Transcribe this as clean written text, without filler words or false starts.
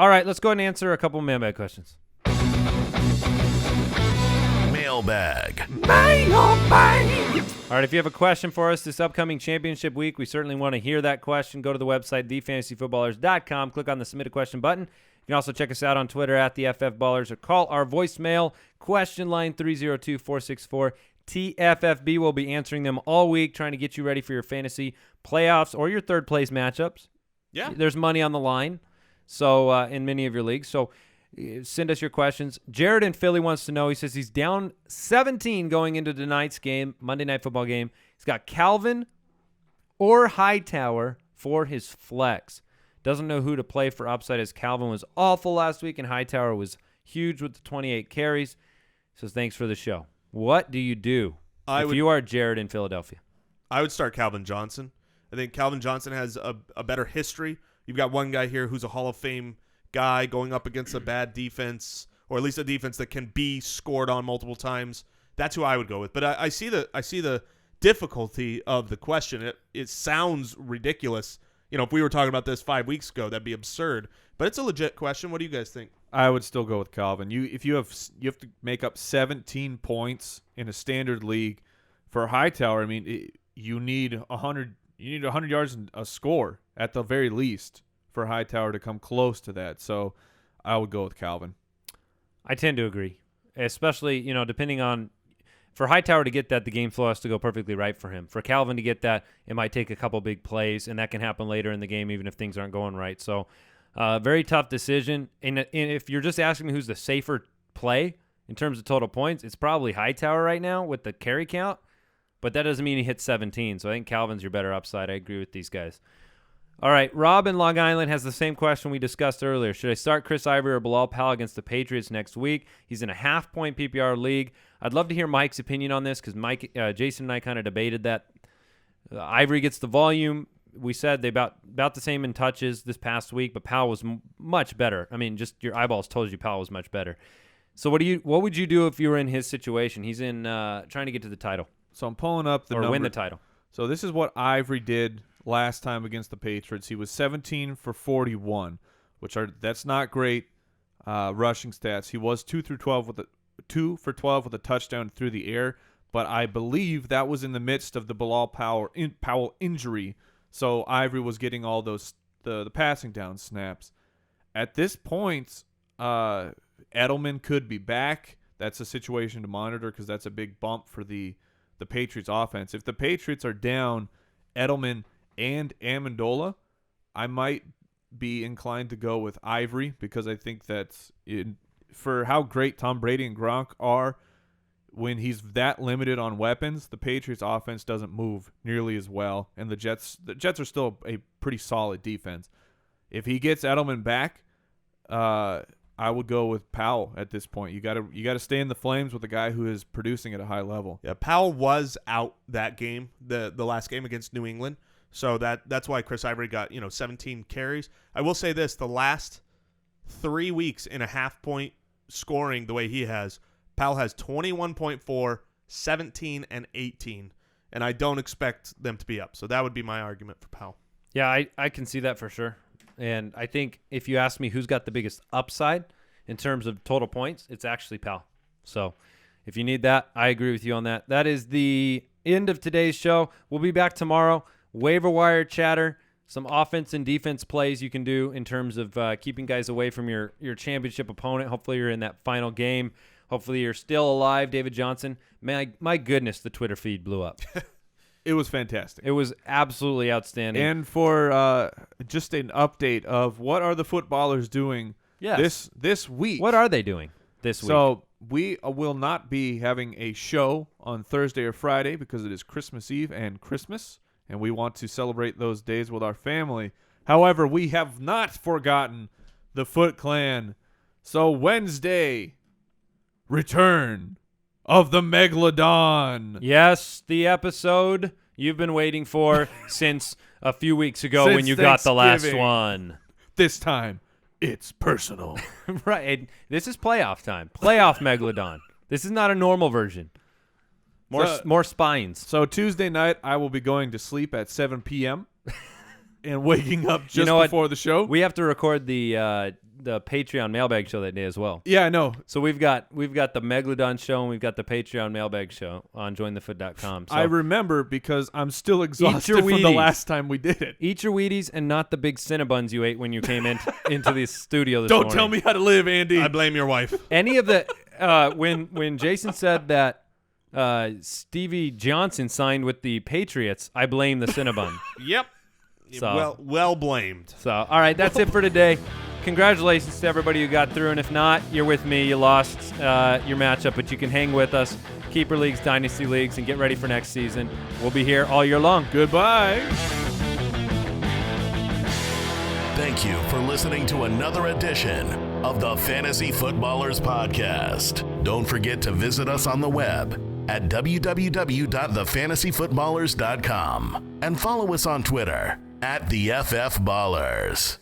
All right, let's go ahead and answer a couple mailbag questions. Mailbag. All right, if you have a question for us this upcoming championship week, we certainly want to hear that question. Go to the website, thefantasyfootballers.com. Click on the Submit a Question button. You can also check us out on Twitter at the FFBallers or call our voicemail question line 302-464-TFFB. We'll be answering them all week, trying to get you ready for your fantasy playoffs or your third-place matchups. Yeah. There's money on the line so in many of your leagues. So send us your questions. Jared in Philly wants to know, he says he's down 17 going into tonight's game, Monday Night Football game. He's got Calvin or Hightower for his flex. Doesn't know who to play for upside as Calvin was awful last week and Hightower was huge with the 28 carries. Says thanks for the show. What do you do if you are Jared in Philadelphia? I would start Calvin Johnson. I think Calvin Johnson has a better history. You've got one guy here who's a Hall of Fame guy going up against a bad defense, or at least a defense that can be scored on multiple times. That's who I would go with. But I see the difficulty of the question. It sounds ridiculous. You know, if we were talking about this 5 weeks ago, that'd be absurd. But it's a legit question. What do you guys think? I would still go with Calvin. You have to make up 17 points in a standard league for Hightower. I mean, you need 100. You need 100 yards and a score at the very least for Hightower to come close to that. So I would go with Calvin. I tend to agree, especially depending on. For Hightower to get that, the game flow has to go perfectly right for him. For Calvin to get that, it might take a couple big plays, and that can happen later in the game even if things aren't going right. So very tough decision. And if you're just asking me who's the safer play in terms of total points, it's probably Hightower right now with the carry count, but that doesn't mean he hits 17. So I think Calvin's your better upside. I agree with these guys. All right, Rob in Long Island has the same question we discussed earlier. Should I start Chris Ivory or Bilal Powell against the Patriots next week? He's in a half-point PPR league. I'd love to hear Mike's opinion on this because Jason and I kind of debated that. Ivory gets the volume. We said they about the same in touches this past week, but Powell was much better. I mean, just your eyeballs told you Powell was much better. So what would you do if you were in his situation? He's in trying to get to the title. So I'm pulling up the or number. Win the title. So this is what Ivory did last time against the Patriots. He was 17 for 41, that's not great rushing stats. He was 2 for 12 with a touchdown through the air, but I believe that was in the midst of the Bilal Powell injury. So Ivory was getting all those the passing down snaps. At this point, Edelman could be back. That's a situation to monitor because that's a big bump for the Patriots offense. If the Patriots are down Edelman and Amendola, I might be inclined to go with Ivory because I think that's for how great Tom Brady and Gronk are. When he's that limited on weapons, the Patriots offense doesn't move nearly as well, and the Jets are still a pretty solid defense. If he gets Edelman back, I would go with Powell at this point. You got to stay in the flames with a guy who is producing at a high level. Yeah, Powell was out that game, the last game against New England. So that's why Chris Ivory got 17 carries. I will say this: the last 3 weeks in a half-point scoring the way he has, Powell has 21.4, 17, and 18, and I don't expect them to be up. So that would be my argument for Powell. Yeah, I can see that for sure. And I think if you ask me who's got the biggest upside in terms of total points, it's actually Powell. So if you need that, I agree with you on that. That is the end of today's show. We'll be back tomorrow. Waiver wire chatter, some offense and defense plays you can do in terms of keeping guys away from your championship opponent. Hopefully you're in that final game. Hopefully you're still alive, David Johnson. Man, my goodness, the Twitter feed blew up. It was fantastic. It was absolutely outstanding. And for just an update of what are the footballers doing this week. What are they doing this week? So we will not be having a show on Thursday or Friday because it is Christmas Eve and Christmas, and we want to celebrate those days with our family. However, we have not forgotten the Foot Clan. So Wednesday, return of the Megalodon. Yes, the episode you've been waiting for since a few weeks ago when you got the last one. This time, it's personal. Right. This is playoff time. Playoff Megalodon. This is not a normal version. More spines. So Tuesday night, I will be going to sleep at 7 p.m. and waking up just know what? before the show. We have to record the Patreon mailbag show that day as well. Yeah, I know. So we've got the Megalodon show and we've got the Patreon mailbag show on jointhefoot.com. So I remember because I'm still exhausted your from the Wheaties. last time we did it. eat your Wheaties and not the big Cinnabons you ate when you came into the studio this Don't morning. tell me how to live, Andy. I blame your wife. Any of the when Jason said that Stevie Johnson signed with the Patriots, I blame the Cinnabon. Yep. So- Well blamed. So, all right, that's it for today. Congratulations to everybody who got through, and if not, you're with me. You lost your matchup, but you can hang with us. Keeper leagues, dynasty leagues, and get ready for next season. We'll be here all year long. Goodbye. Thank you for listening to another edition of the Fantasy Footballers Podcast. Don't forget to visit us on the web at www.thefantasyfootballers.com and follow us on Twitter @TheFFBallers.